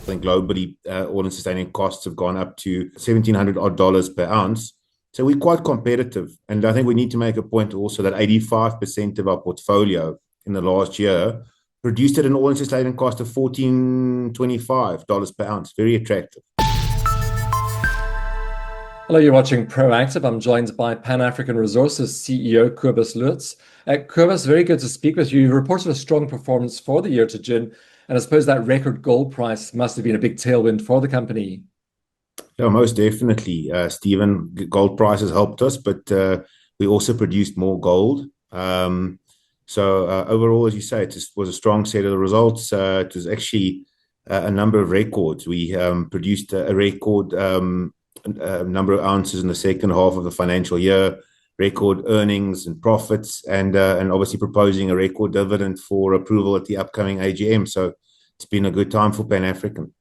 I think globally, all-in sustaining costs have gone up to $1,700 odd per ounce. So we're quite competitive. And I think we need to make a point also that 85% of our portfolio in the last year produced at an all-in sustaining cost of $1,425 per ounce. Very attractive. Hello, you're watching Proactive. I'm joined by Pan-African Resources CEO Cobus Loots. Cobus, very good to speak with you. You reported a strong performance for the year to June, and I suppose that record gold price must have been a big tailwind for the company. Yeah, most definitely, Stephen. Gold prices helped us, but we also produced more gold. So overall, as you say, it was a strong set of the results. It was actually a number of records. We produced a record number of ounces in the second half of the financial year, record earnings and profits, and obviously proposing a record dividend for approval at the upcoming AGM. So it's been a good time for Pan-African.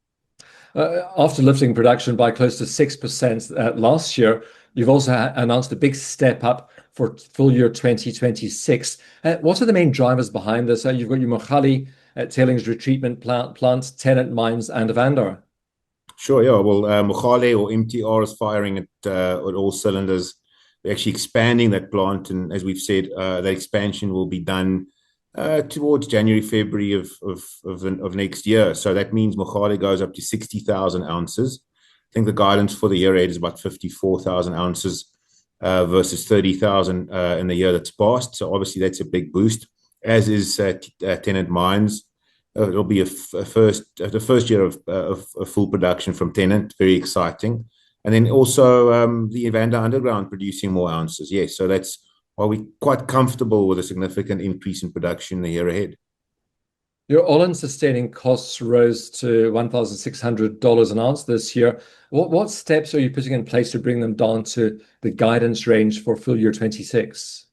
After lifting production by close to 6% last year, you've also announced a big step up for full year 2026. What are the main drivers behind this? You've got your Mogale Tailings Retreatment plant, Tennant Mines, and Evander. Sure, yeah. Well, Mogale or MTR is firing at all cylinders. We're actually expanding that plant, and as we've said, the expansion will be done towards January, February of next year. So that means Mogale goes up to 60,000 ounces. I think the guidance for the year ahead is about 54,000 ounces versus 30,000 in the year that's passed. So obviously that's a big boost, as is Tennant Mines. It'll be the first year of full production from Tennant. Very exciting. And then also the Evander underground producing more ounces. Yes, so that's why we're quite comfortable with a significant increase in production in the year ahead. Your all-in sustaining costs rose to $1,600 an ounce this year. What steps are you putting in place to bring them down to the guidance range for full year 26?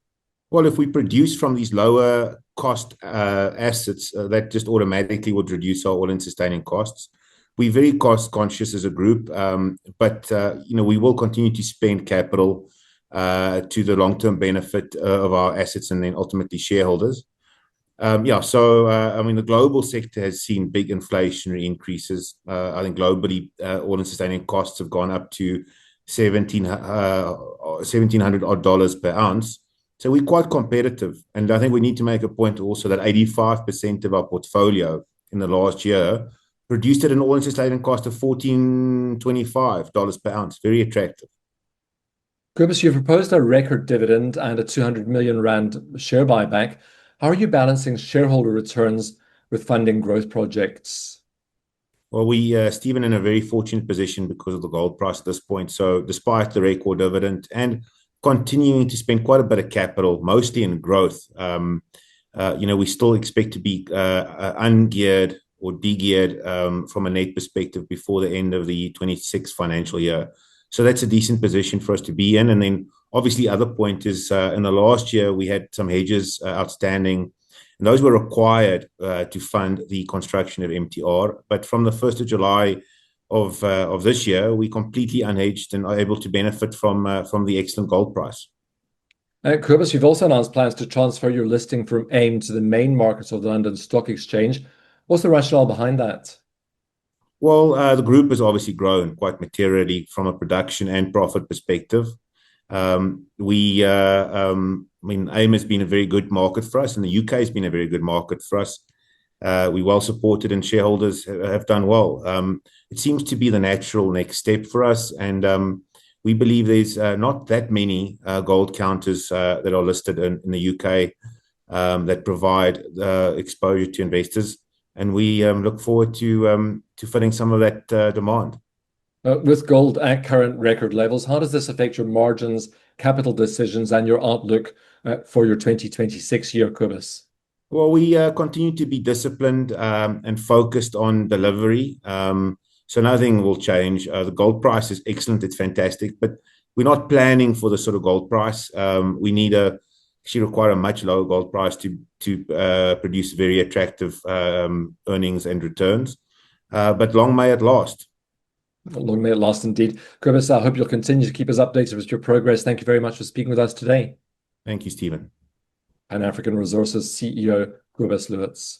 Well, if we produce from these lower cost assets, that just automatically would reduce our all-in sustaining costs. We're very cost conscious as a group, but we will continue to spend capital to the long-term benefit of our assets and then ultimately shareholders. The global sector has seen big inflationary increases. I think globally, all-in sustaining costs have gone up to $1,700 odd per ounce. So we're quite competitive. And I think we need to make a point also that 85% of our portfolio in the last year produced at an all-in sustaining cost of $1,425 per ounce. Very attractive. Cobus, you've proposed a record dividend and a 200 million rand share buyback. How are you balancing shareholder returns with funding growth projects? Well, Stephen, in a very fortunate position because of the gold price at this point. So despite the record dividend and continuing to spend quite a bit of capital, mostly in growth, we still expect to be ungeared or de-geared from a net perspective before the end of the 26th financial year. So that's a decent position for us to be in. And then obviously other point is in the last year, we had some hedges outstanding, and those were required to fund the construction of MTR. But from the 1st of July of this year, we completely unhedged and are able to benefit from the excellent gold price. Cobus, you've also announced plans to transfer your listing from AIM to the main markets of the London Stock Exchange. What's the rationale behind that? Well, the group has obviously grown quite materially from a production and profit perspective. AIM has been a very good market for us, and the UK has been a very good market for us. We're well supported, and shareholders have done well. It seems to be the natural next step for us, and we believe there's not that many gold counters that are listed in the UK that provide exposure to investors, and we look forward to filling some of that demand. With gold at current record levels, how does this affect your margins, capital decisions, and your outlook for your 2026 year, Cobus? Well, we continue to be disciplined and focused on delivery. So nothing will change. The gold price is excellent. It's fantastic. But we're not planning for the sort of gold price. We actually require a much lower gold price to produce very attractive earnings and returns. But long may it last. Long may it last indeed. Cobus, I hope you'll continue to keep us updated with your progress. Thank you very much for speaking with us today. Thank you, Stephen. Pan-African Resources CEO Cobus Loots.